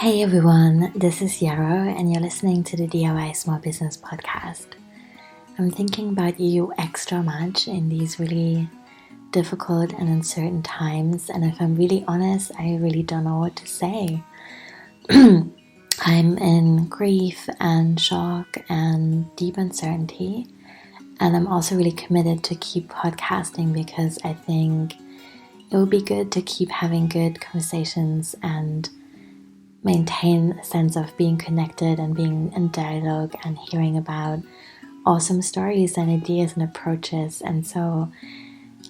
Hey everyone, this is Yarrow, and you're listening to the DIY Small Business Podcast. I'm thinking about you extra much in these really difficult and uncertain times, and if I'm really honest, I really don't know what to say. I'm in grief and shock and deep uncertainty, and I'm also really committed to keep podcasting because I think it would be good to keep having good conversations and maintain a sense of being connected and being in dialogue and hearing about awesome stories and ideas and approaches. And so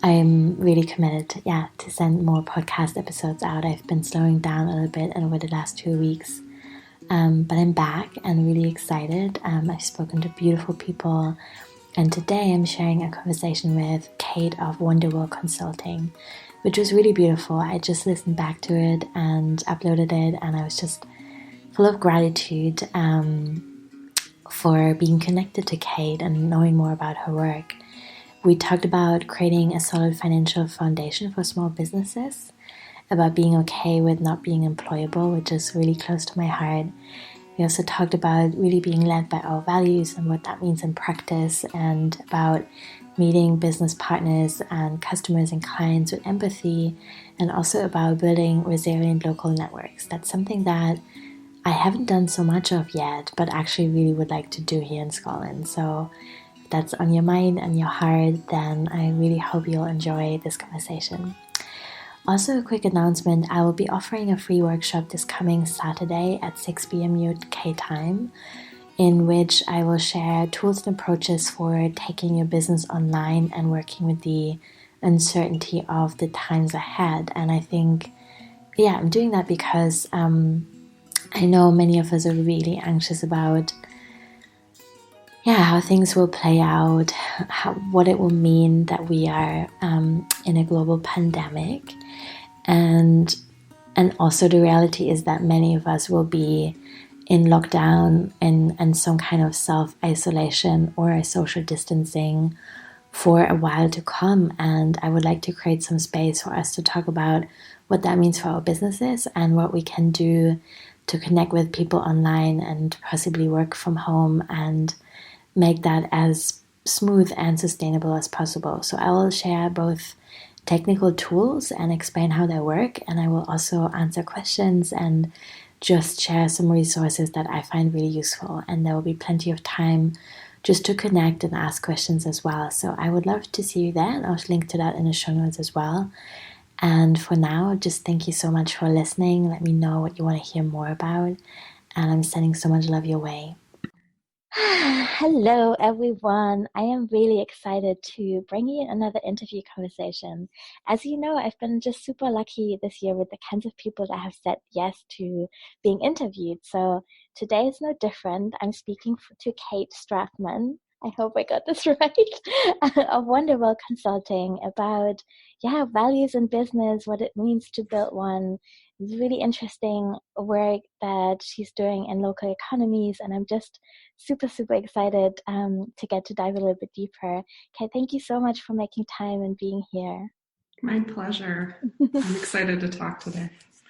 I'm really committed to send more podcast episodes out. I've been slowing down a little bit over the last 2 weeks, but I'm back and really excited. I've spoken to beautiful people, and today I'm sharing a conversation with Kate of Wanderwell Consulting, which was really beautiful. I just listened back to it and uploaded it, and I was just full of gratitude for being connected to Kate and knowing more about her work. We talked about creating a solid financial foundation for small businesses, about being okay with not being employable, which is really close to my heart. We also talked about really being led by our values and what that means in practice, and about meeting business partners and customers and clients with empathy, and also about building resilient local networks. That's something that I haven't done so much of yet, but actually really would like to do here in Scotland. So if that's on your mind and your heart, then I really hope you'll enjoy this conversation. Also, a quick announcement, I will be offering a free workshop this coming Saturday at 6 p.m. UK time, in which I will share tools and approaches for taking your business online and working with the uncertainty of the times ahead. And I think, I'm doing that because I know many of us are really anxious about how things will play out, what it will mean that we are in a global pandemic. And also the reality is that many of us will be in lockdown and some kind of self-isolation or social distancing for a while to come. And I would like to create some space for us to talk about what that means for our businesses and what we can do to connect with people online and possibly work from home and make that as smooth and sustainable as possible. So I will share both technical tools and explain how they work, and I will also answer questions and just share some resources that I find really useful. And there will be plenty of time just to connect and ask questions as well. So I would love to see you there, and I'll link to that in the show notes as well. And for now, just thank you so much for listening. Let me know what you want to hear more about, and I'm sending so much love your way. Hello, everyone. I am really excited to bring you another interview conversation. As you know, I've been just super lucky this year with the kinds of people that have said yes to being interviewed. So today is no different. I'm speaking to Kate Strathmann. I hope I got this right, of Wanderwell Consulting, about values in business, what it means to build one. It's really interesting work that she's doing in local economies, and I'm just super excited to get to dive a little bit deeper. Kate, thank you so much for making time and being here. My pleasure. I'm excited to talk today.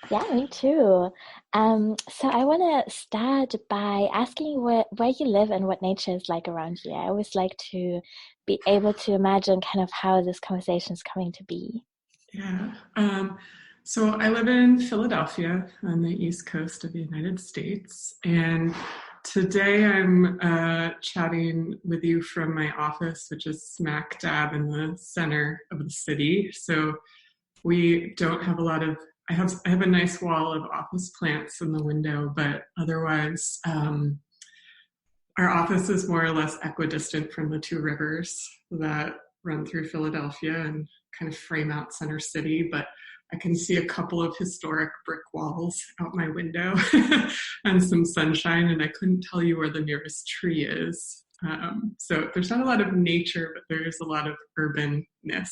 Yeah, me too. So I want to start by asking where you live and what nature is like around here. I always like to be able to imagine kind of how this conversation is coming to be. Yeah. So I live in Philadelphia on the East Coast of the United States. And today I'm chatting with you from my office, which is smack dab in the center of the city. So we don't have a lot of, I have a nice wall of office plants in the window, but otherwise our office is more or less equidistant from the two rivers that run through Philadelphia and kind of frame out Center City, but I can see a couple of historic brick walls out my window and some sunshine, and I couldn't tell you where the nearest tree is. So there's not a lot of nature, but there's a lot of urbanness.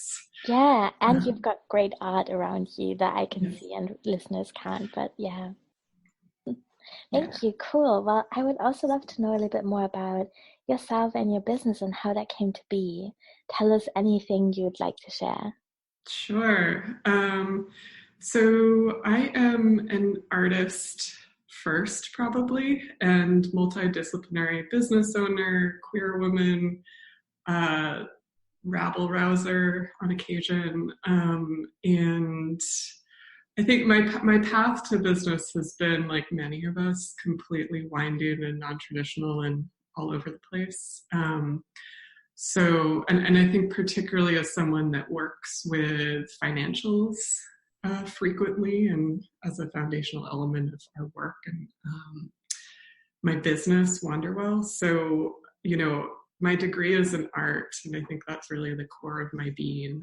Yeah, and you've got great art around you that I can see and listeners can't, but yeah. Thank you. Cool. Well, I would also love to know a little bit more about yourself and your business and how that came to be. Tell us anything you'd like to share. Sure. So I am an artist first, probably, and multidisciplinary business owner, queer woman, rabble rouser on occasion. And I think my path to business has been, like many of us, completely winding and non-traditional and all over the place. And I think particularly as someone that works with financials frequently and as a foundational element of our work and my business, Wanderwell. So, my degree is in art, and I think that's really the core of my being.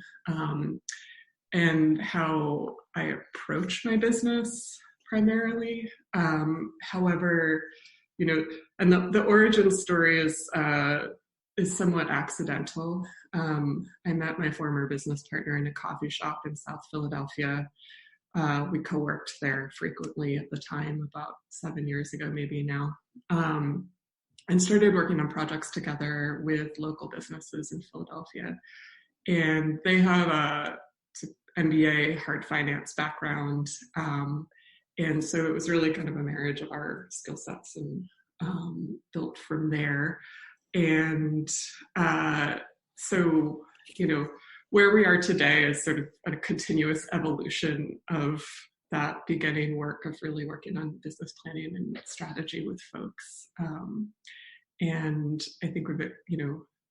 And how I approach my business primarily. However, and the origin story is somewhat accidental. I met my former business partner in a coffee shop in South Philadelphia. We co-worked there frequently at the time, about 7 years ago, maybe now, and started working on projects together with local businesses in Philadelphia. And they have a MBA hard finance background. And so it was really kind of a marriage of our skill sets and built from there. And so, where we are today is sort of a continuous evolution of that beginning work of really working on business planning and strategy with folks. And I think we've,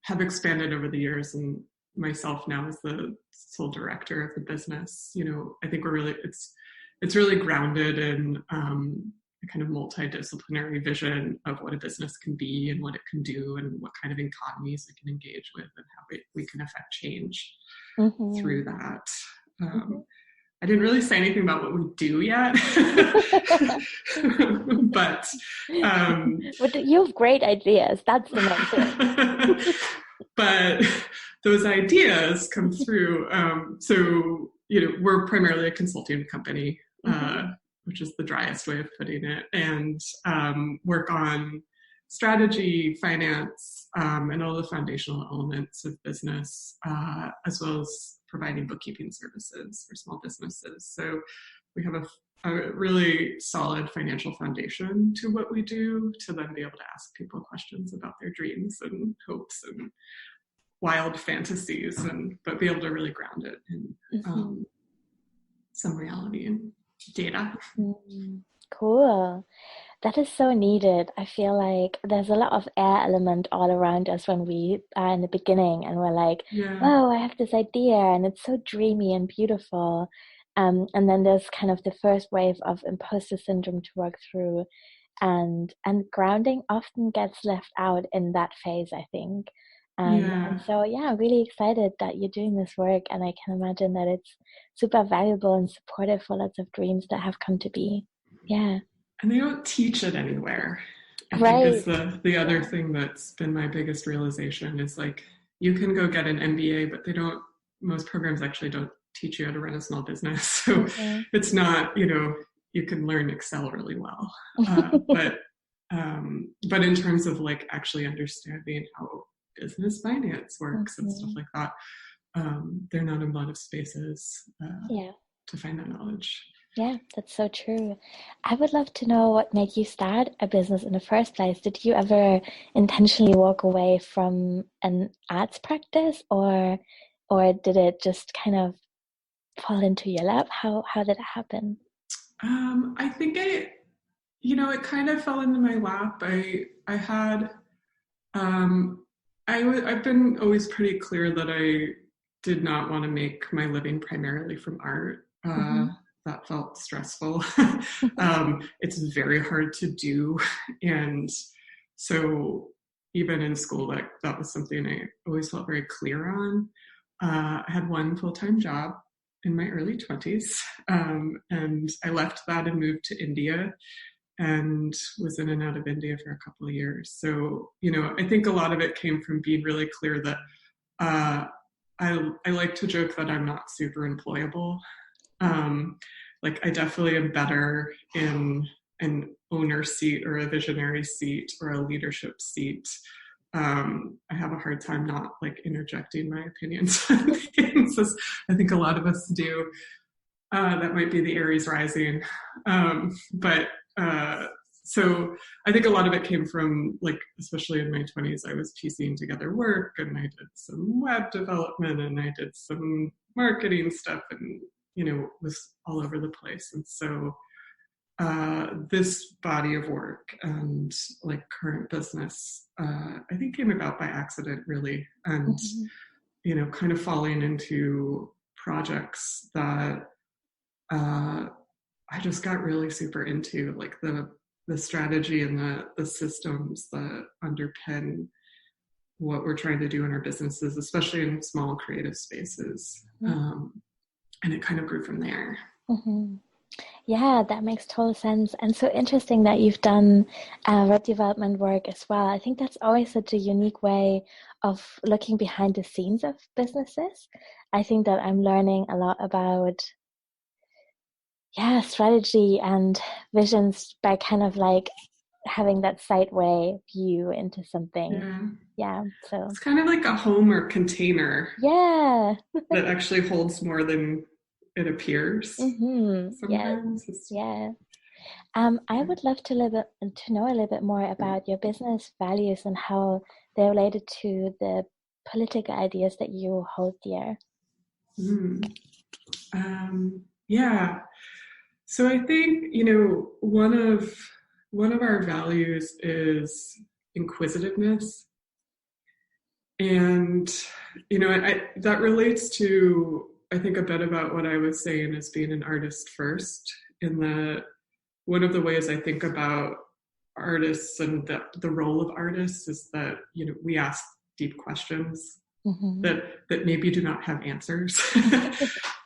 have expanded over the years, and myself now as the sole director of the business, I think it's really grounded in a kind of multidisciplinary vision of what a business can be and what it can do and what kind of economies it can engage with and how we can affect change through that. I didn't really say anything about what we do yet, but you have great ideas. That's the main thing. But those ideas come through. So, we're primarily a consulting company, which is the driest way of putting it, and work on strategy, finance, and all the foundational elements of business, as well as providing bookkeeping services for small businesses. So we have a really solid financial foundation to what we do, to then be able to ask people questions about their dreams and hopes and wild fantasies, but be able to really ground it in some reality and data. Cool. That is so needed. I feel like there's a lot of air element all around us when we are in the beginning and we're like, oh, I have this idea and it's so dreamy and beautiful. And then there's kind of the first wave of imposter syndrome to work through, and grounding often gets left out in that phase, I think. And so, I'm really excited that you're doing this work, and I can imagine that it's super valuable and supportive for lots of dreams that have come to be. Yeah. And they don't teach it anywhere. I think is the other thing that's been my biggest realization is, like, you can go get an MBA, but most programs actually don't teach you how to run a small business. So it's not, you can learn Excel really well. But in terms of, like, actually understanding how business finance works and stuff like that, they're not in a lot of spaces to find that knowledge. Yeah, that's so true. I would love to know what made you start a business in the first place. Did you ever intentionally walk away from an arts practice, or did it just kind of fall into your lap? How did it happen? I think it kind of fell into my lap. I've been always pretty clear that I did not want to make my living primarily from art. That felt stressful. It's very hard to do. And so even in school, that was something I always felt very clear on. I had one full-time job in my early 20s. And I left that and moved to India and was in and out of India for a couple of years. So, I think a lot of it came from being really clear that I like to joke that I'm not super employable. I definitely am better in an owner seat or a visionary seat or a leadership seat. I have a hard time not interjecting my opinions on things, as I think a lot of us do. That might be the Aries rising. But So I think a lot of it came from, like, especially in my 20s, I was piecing together work, and I did some web development, and I did some marketing stuff, and, was all over the place. And so this body of work and, like, current business, I think came about by accident, really. And, kind of falling into projects that I just got really super into, like the strategy and the systems that underpin what we're trying to do in our businesses, especially in small creative spaces. And it kind of grew from there. Yeah, that makes total sense. And so interesting that you've done web development work as well. I think that's always such a unique way of looking behind the scenes of businesses. I think that I'm learning a lot about strategy and visions by kind of like having that sideway view into something. Yeah. So it's kind of like a home or container. Yeah. That actually holds more than it appears. Sometimes. Yeah. I would love to know a little bit more about your business values and how they're related to the political ideas that you hold dear. Yeah. So I think, one of our values is inquisitiveness. And, that relates to, I think, a bit about what I was saying as being an artist first, in that one of the ways I think about artists and the role of artists is that, we ask deep questions that maybe do not have answers.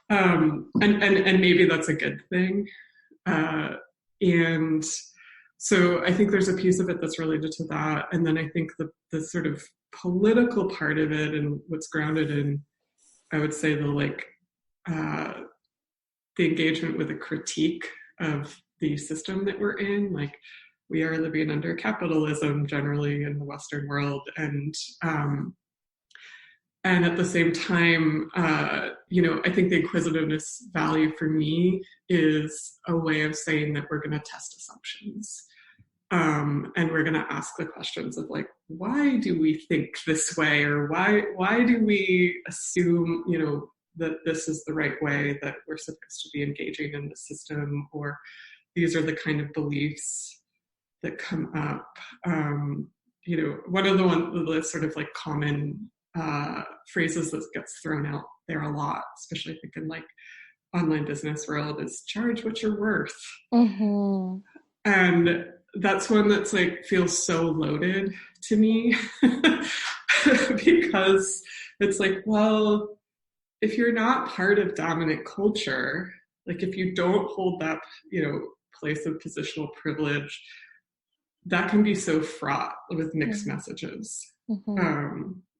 And maybe that's a good thing. And so I think there's a piece of it that's related to that. And then I think the sort of political part of it, and what's grounded in, I would say, the engagement with a critique of the system that we're in. Like, we are living under capitalism generally in the Western world. And at the same time, I think the inquisitiveness value for me is a way of saying that we're going to test assumptions. And we're going to ask the questions of, like, why do we think this way? Or why do we assume, that this is the right way that we're supposed to be engaging in the system? Or these are the kind of beliefs that come up. One of the sort of like common phrases that gets thrown out there a lot, especially I think in like online business world, is charge what you're worth. And that's one that's like feels so loaded to me because it's like, well, if you're not part of dominant culture, like if you don't hold that, place of positional privilege, that can be so fraught with mixed messages.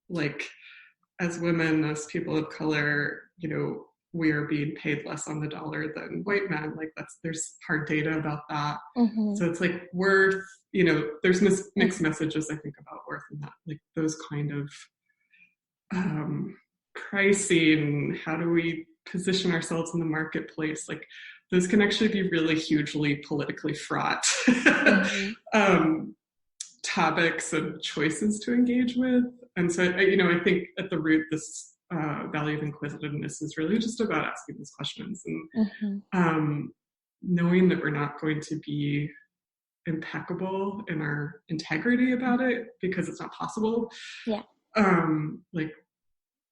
Like, as women, as people of color, we are being paid less on the dollar than white men. Like, there's hard data about that. So it's like worth, there's mixed messages, I think, about worth, and that, like, those kind of pricing, how do we position ourselves in the marketplace, like those can actually be really hugely politically fraught topics and choices to engage with. And so, I think at the root, this value of inquisitiveness is really just about asking these questions and knowing that we're not going to be impeccable in our integrity about it, because it's not possible. Like,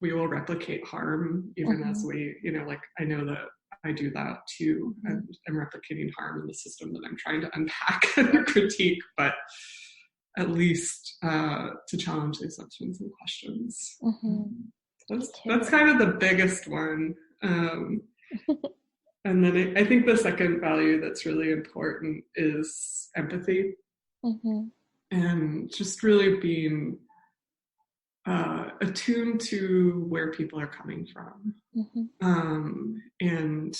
we will replicate harm even as we, like, I know that I do that too. And I'm replicating harm in the system that I'm trying to unpack and critique, but at least to challenge the assumptions and questions. That's kind of the biggest one. And then I think the second value that's really important is empathy. And just really being attuned to where people are coming from. And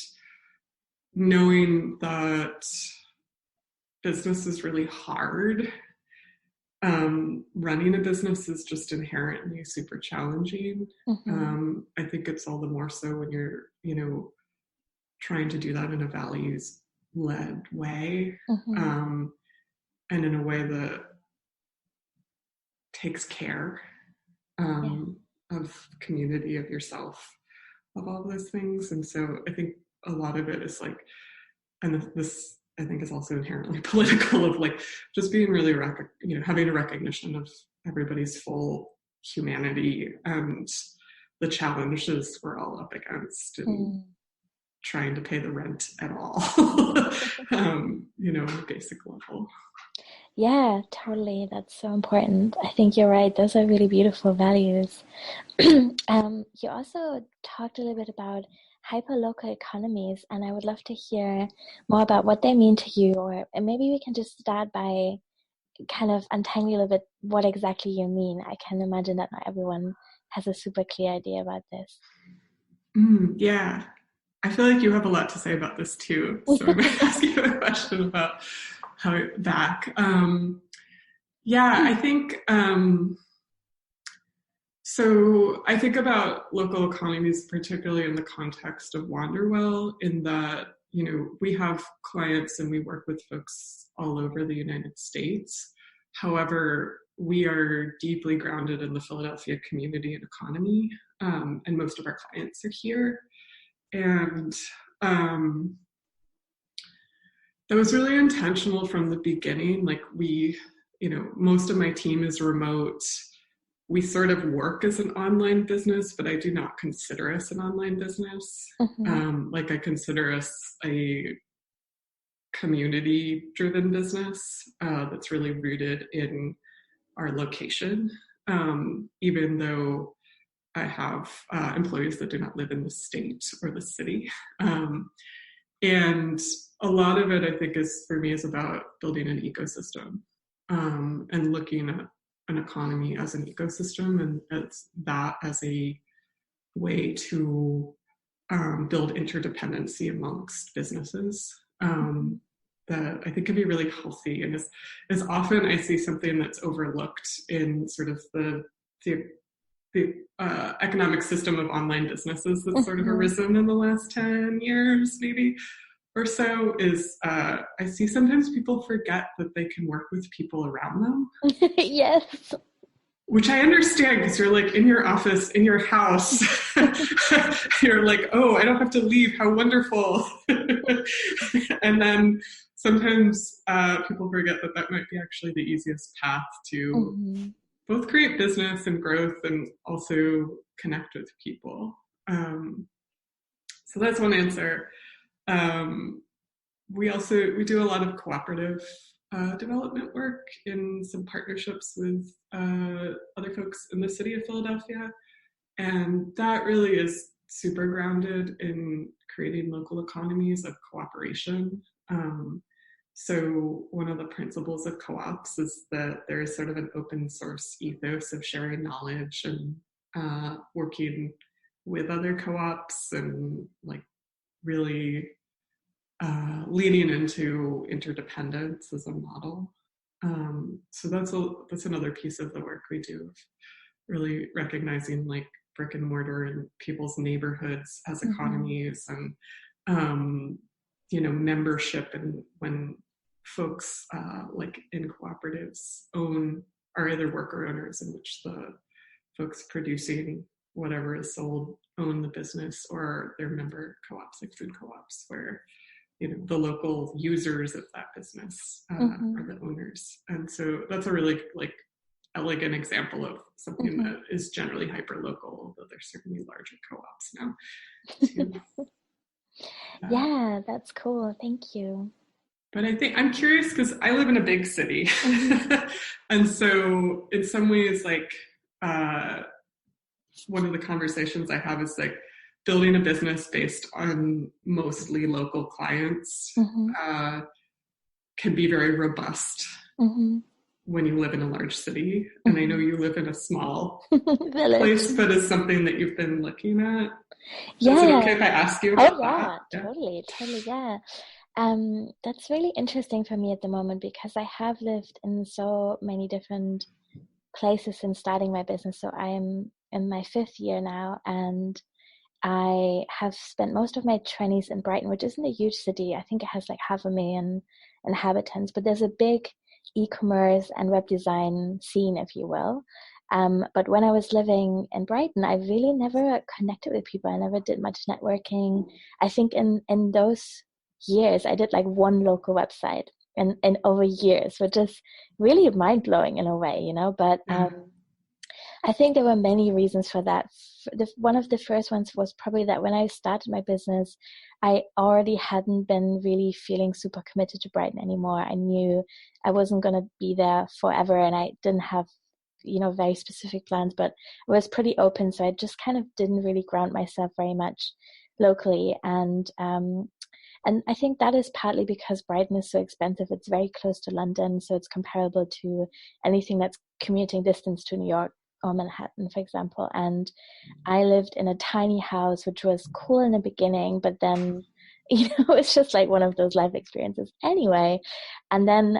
knowing that business is really hard. Running a business is just inherently super challenging. I think it's all the more so when you're, trying to do that in a values led way, Mm-hmm. and in a way that takes care Yeah. of community, of yourself, of all those things. And so I think a lot of it is like, and this I think is also inherently political, of like just being really having a recognition of everybody's full humanity and the challenges we're all up against, and Mm. trying to pay the rent at all. On a basic level. Yeah, totally. That's so important. I think you're right. Those are really beautiful values. You also talked a little bit about hyperlocal economies, and I would love to hear more about what they mean to you, or and maybe we can just start by kind of untangle a little bit what exactly you mean. I can imagine that not everyone has a super clear idea about this. Yeah, I feel like you have a lot to say about this too. So I'm going to ask you a question about how it back. Yeah, I think so. I think about local economies, particularly in the context of Wanderwell, in that, we have clients and we work with folks all over the United States. However, we are deeply grounded in the Philadelphia community and economy, and most of our clients are here. And that was really intentional from the beginning. Like most of my team is remote. We sort of work as an online business, but I do not consider us an online business. Mm-hmm. Like I consider us a community-driven business that's really rooted in our location. Even though I have employees that do not live in the state or the city. And a lot of it, I think, for me is about building an ecosystem, and looking at an economy as an ecosystem, and as a way to build interdependency amongst businesses, that I think can be really healthy. And as often I see something that's overlooked in sort of the economic system of online businesses that's sort of Mm-hmm. arisen in the last 10 years, maybe, or so, is I see sometimes people forget that they can work with people around them, Yes. which I understand, because you're like in your office, in your house. You're like, oh, I don't have to leave. How wonderful. And then sometimes people forget that might be actually the easiest path to Mm-hmm. both create business and growth, and also connect with people. So that's one answer. Um, we do a lot of cooperative development work in some partnerships with other folks in the city of Philadelphia, and that really is super grounded in creating local economies of cooperation. So one of the principles of co-ops is that there is sort of an open source ethos of sharing knowledge and working with other co-ops, and like really leaning into interdependence as a model. So that's another piece of the work we do, really recognizing like brick and mortar and people's neighborhoods as Mm-hmm. economies, and membership, and when folks like in cooperatives are either worker owners, in which the folks producing whatever is sold own the business, or they're member co-ops, like food co-ops, where the local users of that business Mm-hmm. are the owners. And so that's a really like elegant example of something Mm-hmm. that is generally hyper local, although there's certainly larger co-ops now too. Uh, Yeah, that's cool. Thank you. but I think I'm curious, because I live in a big city. Mm-hmm. And so in some ways, like uh, one of the conversations I have is like building a business based on mostly local clients Mm-hmm. uh, can be very robust Mm-hmm. when you live in a large city. And I know Mm-hmm. you live in a small Village. place, but is something that you've been looking at. Is it okay Yeah. if I ask you Oh about that? yeah, Yeah. totally, totally, yeah. That's really interesting for me at the moment because I have lived in so many different places since starting my business. So I am in my fifth year now, and I have spent most of my 20s in Brighton, which isn't a huge city. I think it has like 500,000 inhabitants, but there's a big e-commerce and web design scene, if you will. But when I was living in Brighton, I really never connected with people. I never did much networking. I think in those years, I did like one local website and over years, which is really mind blowing in a way, you know. But I think there were many reasons for that. One of the first ones was probably that when I started my business, I already hadn't been really feeling super committed to Brighton anymore. I knew I wasn't going to be there forever, and I didn't have, very specific plans, but I was pretty open. So I just kind of didn't really ground myself very much locally. And I think that is partly because Brighton is so expensive. It's very close to London, so it's comparable to anything that's commuting distance to New York or Manhattan, for example. And I lived in a tiny house, which was cool in the beginning, but then, it's just like one of those life experiences anyway. And then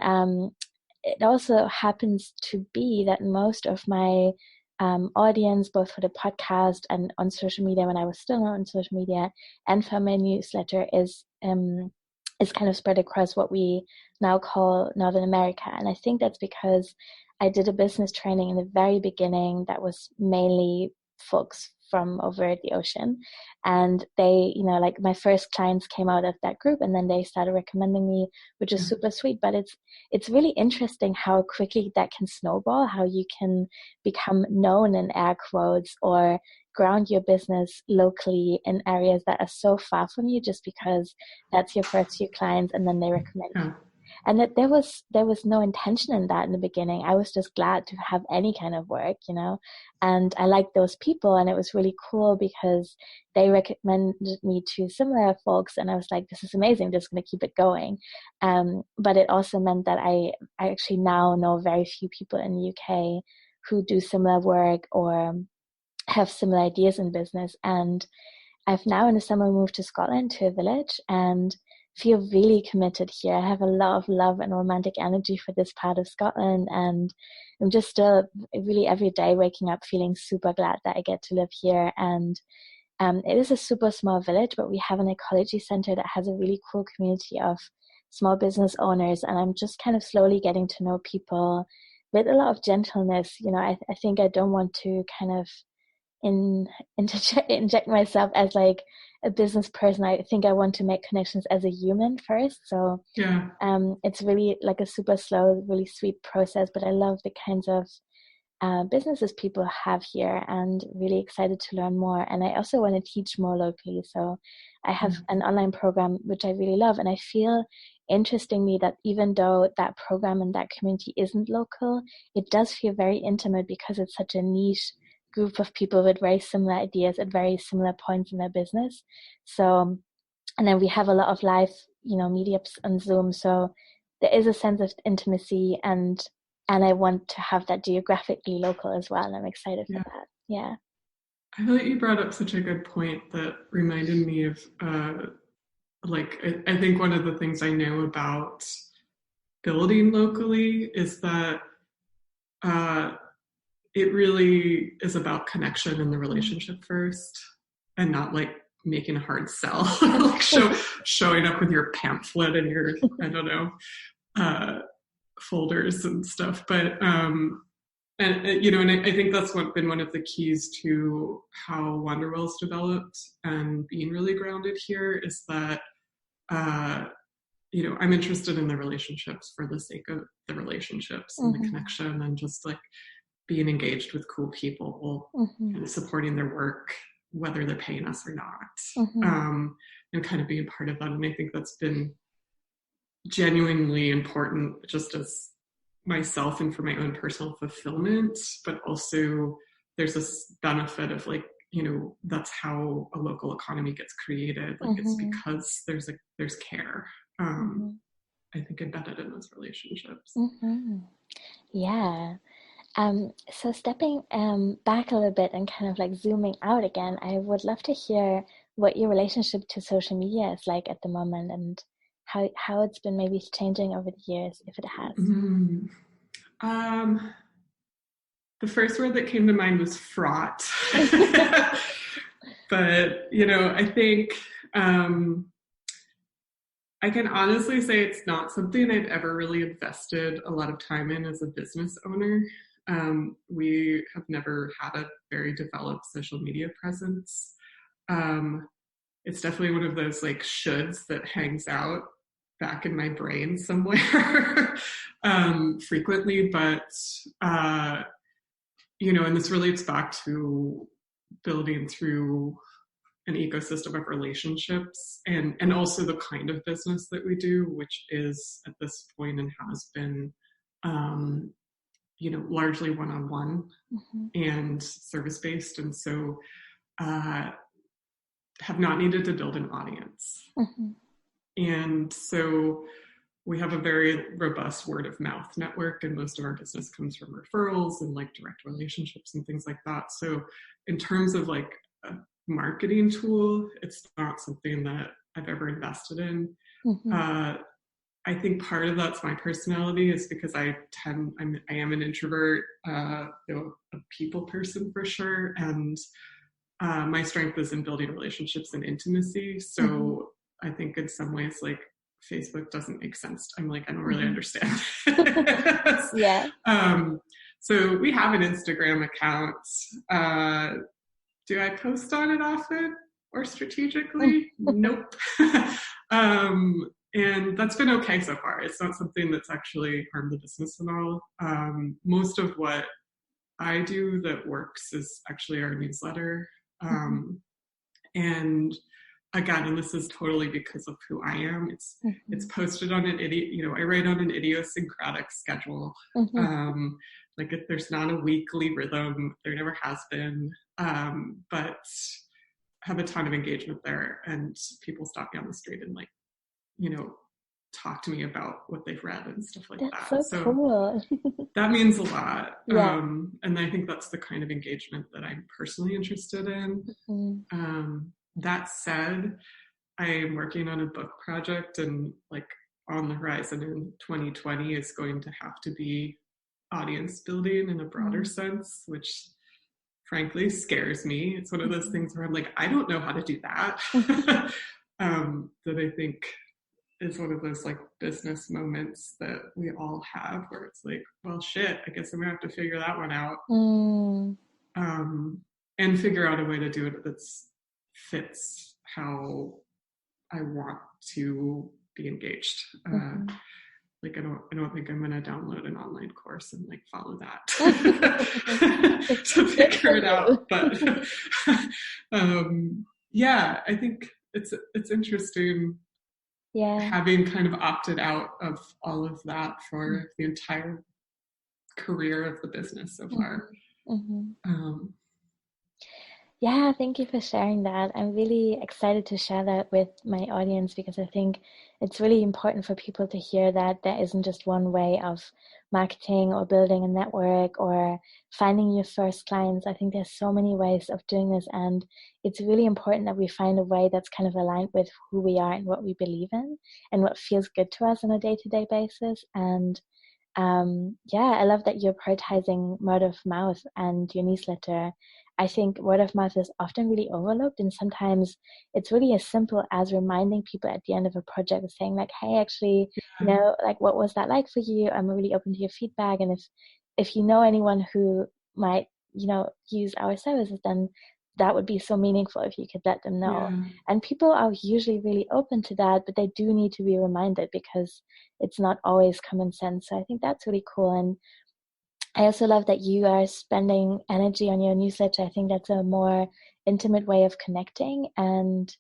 it also happens to be that most of my audience, both for the podcast and on social media, when I was still not on social media, and for my newsletter, is kind of spread across what we now call Northern America. And I think that's because I did a business training in the very beginning that was mainly folks from over the ocean. And they, like my first clients came out of that group, and then they started recommending me, which is super sweet. But it's really interesting how quickly that can snowball, how you can become known in air quotes or ground your business locally in areas that are so far from you just because that's your first few clients, and then they recommend you. And that there was no intention in that in the beginning. I was just glad to have any kind of work, and I liked those people, and it was really cool because they recommended me to similar folks, and I was like, this is amazing, just going to keep it going. But it also meant that I actually now know very few people in the UK who do similar work or have similar ideas in business. And I've now in the summer moved to Scotland, to a village, and feel really committed here. I have a lot of love and romantic energy for this part of Scotland, and I'm just still really every day waking up feeling super glad that I get to live here. And it is a super small village, but we have an ecology center that has a really cool community of small business owners, and I'm just kind of slowly getting to know people with a lot of gentleness. I think I don't want to kind of inject myself as like a business person. I think I want to make connections as a human first. So it's really like a super slow, really sweet process, but I love the kinds of businesses people have here, and really excited to learn more. And I also want to teach more locally. So I have an online program, which I really love. And I feel, interestingly, that even though that program and that community isn't local, it does feel very intimate because it's such a niche group of people with very similar ideas at very similar points in their business. So, and then we have a lot of live, meetups on Zoom. So there is a sense of intimacy, and I want to have that geographically local as well. And I'm excited for that. Yeah. I feel like you brought up such a good point that reminded me of, I think one of the things I know about building locally is that it really is about connection in the relationship first, and not like making a hard sell, like showing up with your pamphlet and your, I don't know, folders and stuff. But, and I think that's been one of the keys to how Wanderwell's developed and being really grounded here is that, I'm interested in the relationships for the sake of the relationships and the connection, and just like being engaged with cool people and supporting their work, whether they're paying us or not, and kind of being part of that. And I think that's been genuinely important, just as myself and for my own personal fulfillment, but also there's this benefit of like, that's how a local economy gets created. Like it's because there's care, I think, embedded in those relationships. Yeah. So stepping back a little bit and kind of like zooming out again, I would love to hear what your relationship to social media is like at the moment, and how it's been maybe changing over the years, if it has. The first word that came to mind was fraught. But, I think I can honestly say it's not something I've ever really invested a lot of time in as a business owner. We have never had a very developed social media presence. It's definitely one of those like shoulds that hangs out back in my brain somewhere frequently. But, and this relates back to building through an ecosystem of relationships and also the kind of business that we do, which is at this point and has been, largely one-on-one and service-based. And so have not needed to build an audience. And so we have a very robust word of mouth network, and most of our business comes from referrals and like direct relationships and things like that. So in terms of like a marketing tool, it's not something that I've ever invested in. I think part of that's my personality is because I am an introvert, a people person for sure. And my strength is in building relationships and intimacy. So I think in some ways, like Facebook doesn't make sense. I'm like, I don't really understand. Yeah. So we have an Instagram account. Do I post on it often or strategically? Nope. And that's been okay so far. It's not something that's actually harmed the business at all. Most of what I do that works is actually our newsletter. And again, and this is totally because of who I am, it's posted on I write on an idiosyncratic schedule. Like if there's not a weekly rhythm, there never has been, but have a ton of engagement there, and people stop me on the street and like, talk to me about what they've read and stuff like that. That's so cool. That means a lot. Yeah. And I think that's the kind of engagement that I'm personally interested in. That said, I am working on a book project, and like on the horizon in 2020 is going to have to be audience building in a broader sense, which frankly scares me. It's one of those things where I'm like, I don't know how to do that. That I think is one of those like business moments that we all have where it's like, well, shit, I guess I'm gonna have to figure that one out. And figure out a way to do it that fits how I want to be engaged. Like I don't think I'm gonna download an online course and like follow that to figure it out. But yeah, I think it's interesting. Yeah. Having kind of opted out of all of that for the entire career of the business so far. Yeah, thank you for sharing that. I'm really excited to share that with my audience because I think it's really important for people to hear that there isn't just one way of marketing or building a network or finding your first clients. I think there's so many ways of doing this, and it's really important that we find a way that's kind of aligned with who we are and what we believe in and what feels good to us on a day-to-day basis. And I love that you're prioritizing word of mouth and your newsletter. I think word of mouth is often really overlooked, and sometimes it's really as simple as reminding people at the end of a project, saying like, hey, actually, like, what was that like for you? I'm really open to your feedback. And if you know anyone who might, use our services, then that would be so meaningful if you could let them know. And people are usually really open to that, but they do need to be reminded because it's not always common sense. So I think that's really cool. And I also love that you are spending energy on your newsletter. I think that's a more intimate way of connecting. And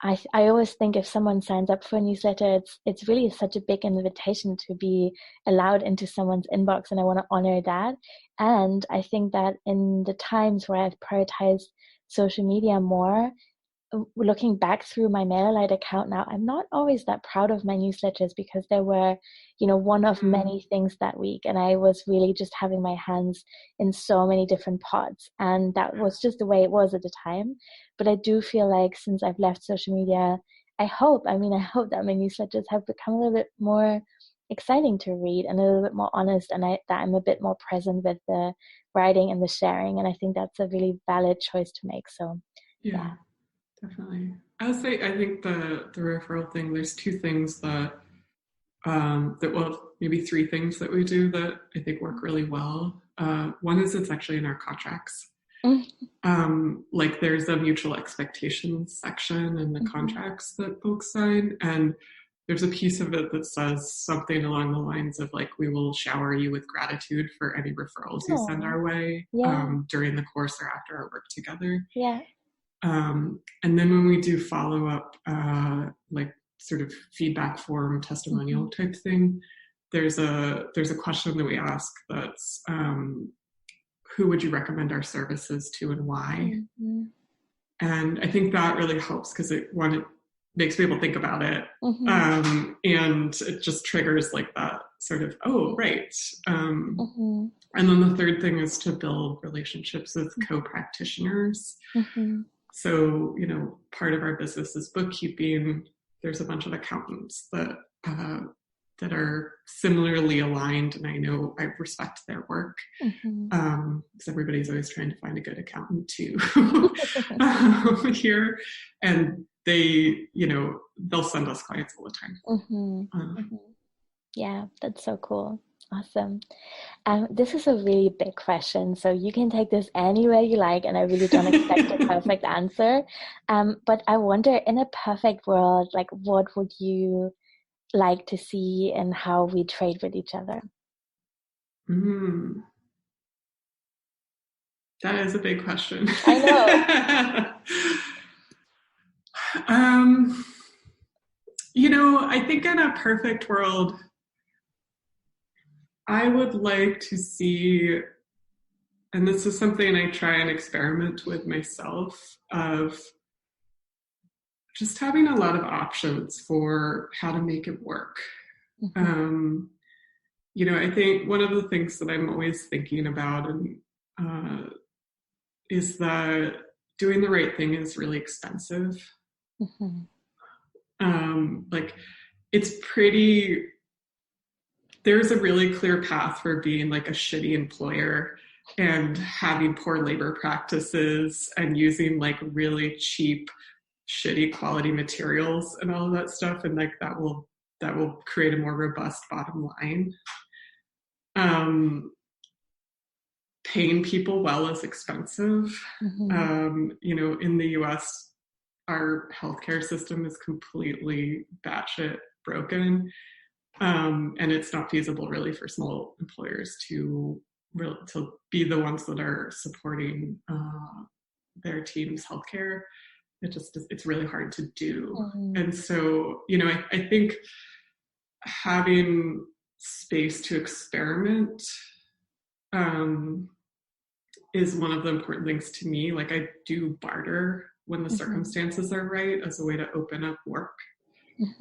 I always think if someone signs up for a newsletter, it's really such a big invitation to be allowed into someone's inbox, and I want to honor that. And I think that in the times where I've prioritized social media more, looking back through my MailerLite account now, I'm not always that proud of my newsletters because there were, one of many things that week. And I was really just having my hands in so many different pots. And that was just the way it was at the time. But I do feel like since I've left social media, I hope that my newsletters have become a little bit more exciting to read and a little bit more honest, and that I'm a bit more present with the writing and the sharing. And I think that's a really valid choice to make. So Yeah, Yeah. definitely. I would say I think the referral thing. There's two things well, maybe three things that we do that I think work really well. One is it's actually in our contracts. Like there's a mutual expectations section in the contracts that folks sign, and there's a piece of it that says something along the lines of like, we will shower you with gratitude for any referrals you send our way during the course or after our work together. Yeah. And then when we do follow up, like sort of feedback form testimonial type thing, there's a question that we ask that's who would you recommend our services to and why? And I think that really helps because it makes people think about it, and it just triggers like that sort of, oh, right. And then the third thing is to build relationships with co-practitioners. So, part of our business is bookkeeping. There's a bunch of accountants that are similarly aligned, and I know I respect their work, because everybody's always trying to find a good accountant too here, and they, they'll send us clients all the time. Yeah, that's so cool. Awesome. This is a really big question, so you can take this anywhere you like, and I really don't expect a perfect answer. But I wonder, in a perfect world, like what would you like to see and how we trade with each other? That is a big question. I know. I think in a perfect world, I would like to see, and this is something I try and experiment with myself, of just having a lot of options for how to make it work. I think one of the things that I'm always thinking about is that doing the right thing is really expensive. Like there's a really clear path for being like a shitty employer and having poor labor practices and using like really cheap, shitty quality materials and all of that stuff. And like that will create a more robust bottom line. Paying people well is expensive. In the US, our healthcare system is completely batshit broken. And it's not feasible really for small employers to be the ones that are supporting their team's healthcare. It's really hard to do. And so, I think having space to experiment is one of the important things to me. Like I do barter when the circumstances are right as a way to open up work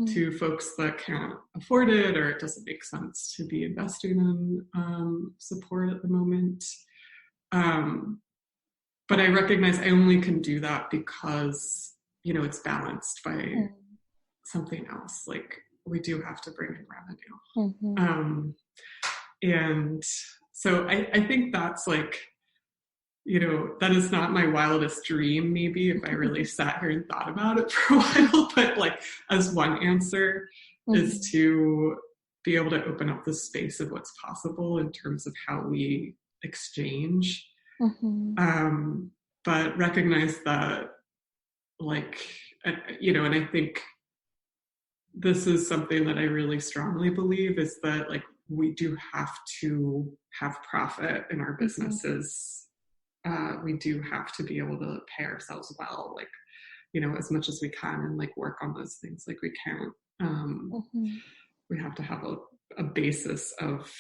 to folks that can't afford it, or it doesn't make sense to be investing in support at the moment. But I recognize I only can do that because, it's balanced by something else. Like we do have to bring in revenue. And so I think that's like, that is not my wildest dream, maybe, if I really sat here and thought about it for a while, but like as one answer is to be able to open up the space of what's possible in terms of how we exchange. But recognize that like, and I think this is something that I really strongly believe is that like we do have to have profit in our businesses. We do have to be able to pay ourselves well, like, as much as we can, and like work on those things like we can. We have to have a basis of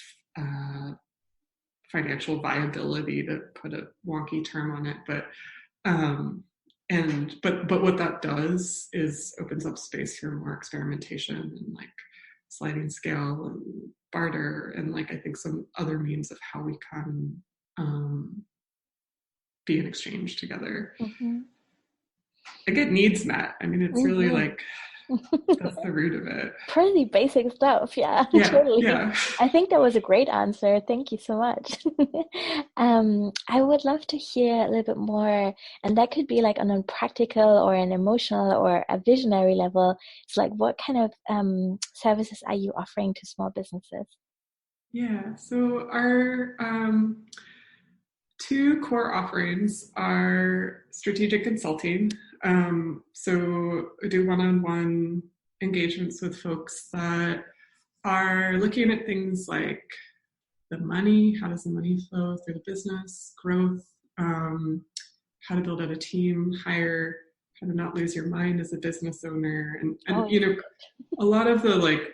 financial viability, to put a wonky term on it, but but what that does is opens up space for more experimentation and like sliding scale and barter, and like I think some other means of how we can be in exchange together. I get needs met. I mean, it's really like That's the root of it. Pretty basic stuff. Yeah, Yeah, totally. yeah. I think that was a great answer. Thank you so much. I would love to hear a little bit more, and that could be like on a practical or an emotional or a visionary level. It's like, what kind of services are you offering to small businesses? Yeah, so our two core offerings are strategic consulting. So we do one-on-one engagements with folks that are looking at things like the money, how does the money flow through the business, growth, how to build out a team, hire, how to not lose your mind as a business owner, and Oh, yeah. a lot of the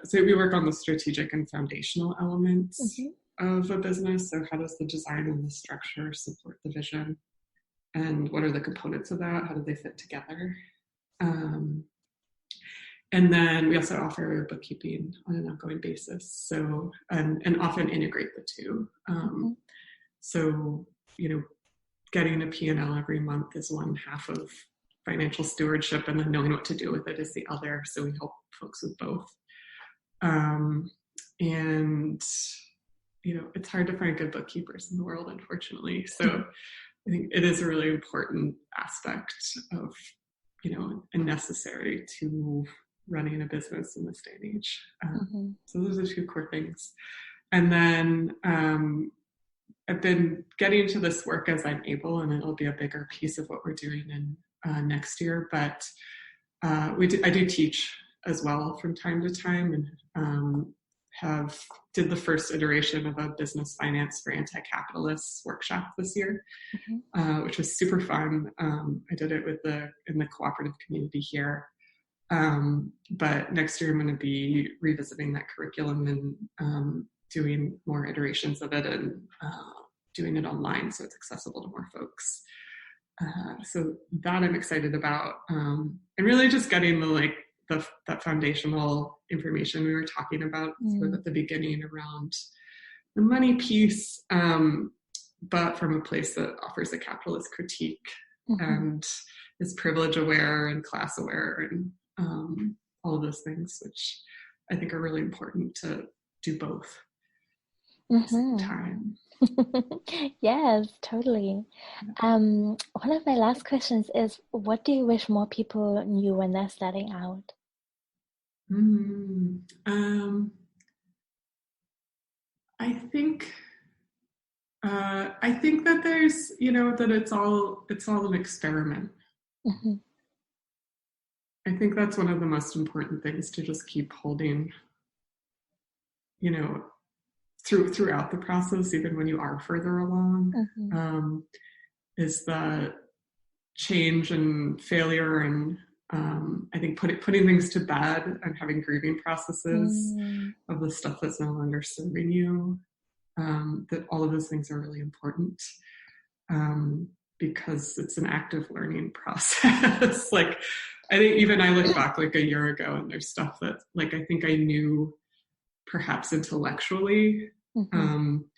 so we work on the strategic and foundational elements Hmm. of a business. So how does the design and the structure support the vision, and what are the components of that? How do they fit together? Um, and then we also offer bookkeeping on an ongoing basis. So and often integrate the two. Hmm. So getting a P&L every month is one half of financial stewardship, and then knowing what to do with it is the other. So we help folks with both. Um, and it's hard to find good bookkeepers in the world, unfortunately. So I think it is a really important aspect of, and necessary to running a business in this day and age. Hmm. So those are two core things. And then I've been getting into this work as I'm able, and it'll be a bigger piece of what we're doing in next year. But I do teach as well from time to time, and did the first iteration of a business finance for anti-capitalists workshop this year, Hmm. which was super fun. I did it in the cooperative community here. But next year I'm going to be revisiting that curriculum and doing more iterations of it, and doing it online so it's accessible to more folks. So that I'm excited about, and really just getting that foundational information we were talking about sort of at the beginning around the money piece, but from a place that offers a capitalist critique Hmm. and is privilege aware and class aware, and all of those things, which I think are really important to do both at the same Hmm. time. Yes, totally. One of my last questions is, what do you wish more people knew when they're starting out? Mm, um, I think that there's that it's all an experiment. Hmm. I think that's one of the most important things to just keep holding, you know, throughout the process, even when you are further along, Hmm. um, is that change and failure, and I think putting things to bed and having grieving processes Mm. of the stuff that's no longer serving you. That all of those things are really important, because it's an active learning process. Like, I think even I look back like a year ago, and there's stuff that I think I knew perhaps intellectually. Hmm. Um,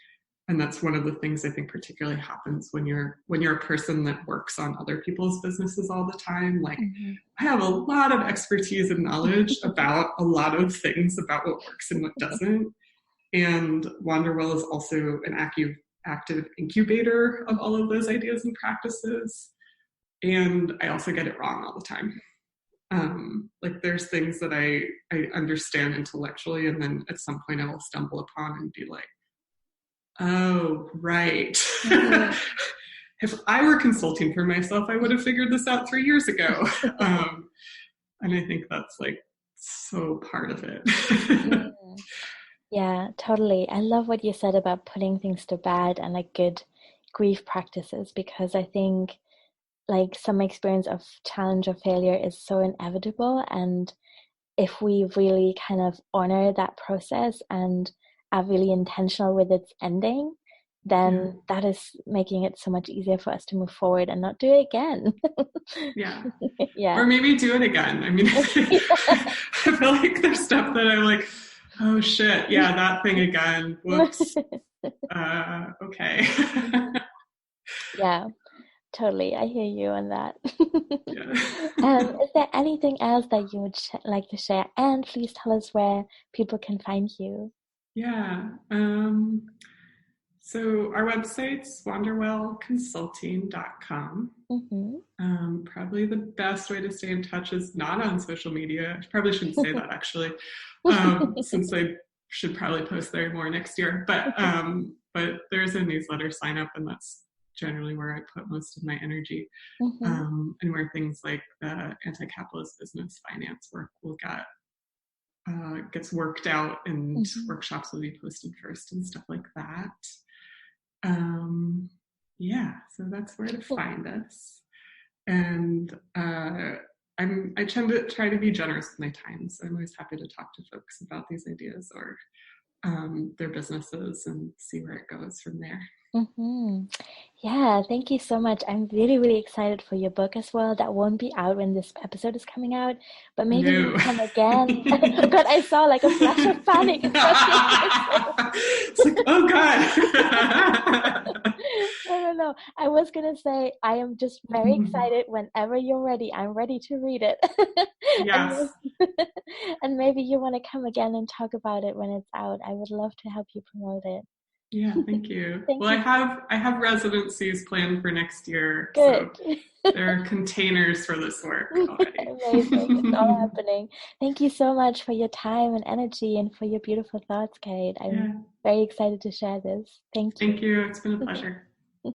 and that's one of the things I think particularly happens when you're a person that works on other people's businesses all the time. Like, Hmm. I have a lot of expertise and knowledge about a lot of things about what works and what doesn't. And Wanderwell is also an active incubator of all of those ideas and practices. And I also get it wrong all the time. There's things that I understand intellectually, and then at some point I will stumble upon and be like, oh, right. Hmm. If I were consulting for myself, I would have figured this out 3 years ago. And I think that's so part of it. Mm. Yeah, totally. I love what you said about putting things to bed and like good grief practices, because I think like some experience of challenge or failure is so inevitable. And if we really kind of honor that process and are really intentional with its ending, Yeah. then that is making it so much easier for us to move forward and not do it again. Yeah. Yeah. Or maybe do it again. I mean, I feel like there's stuff that I'm like, oh shit, yeah, that thing again. Whoops. Okay. Yeah. Totally. I hear you on that. Yeah. Is there anything else that you would like to share? And please tell us where people can find you. Yeah. So our website's wanderwellconsulting.com. Mm-hmm. Probably the best way to stay in touch is not on social media. I probably shouldn't say that actually, since I should probably post there more next year. But there's a newsletter sign up, and that's generally where I put most of my energy, Mm-hmm. and where things like the anti-capitalist business finance work will gets worked out, and Mm-hmm. workshops will be posted first and stuff like that. Um, yeah, so that's where to find us. And I tend to try to be generous with my time, so I'm always happy to talk to folks about these ideas or their businesses and see where it goes from there. Mm-hmm. Yeah, thank you so much. I'm really, really excited for your book as well. That won't be out when this episode is coming out, but maybe you'll No. come again. God, I saw like a flash of panic across your faces. It's like, oh God. No. I was gonna say I am just very excited whenever you're ready. I'm ready to read it. And Yes. and maybe you want to come again and talk about it when it's out. I would love to help you promote it. Yeah, thank you. Thank Well, you. I have residencies planned for next year, Good. so there are containers for this work already. Amazing. It's all happening. Thank you so much for your time and energy and for your beautiful thoughts, Kate. I'm Yeah, very excited to share this. Thank you. thank you. It's been a pleasure.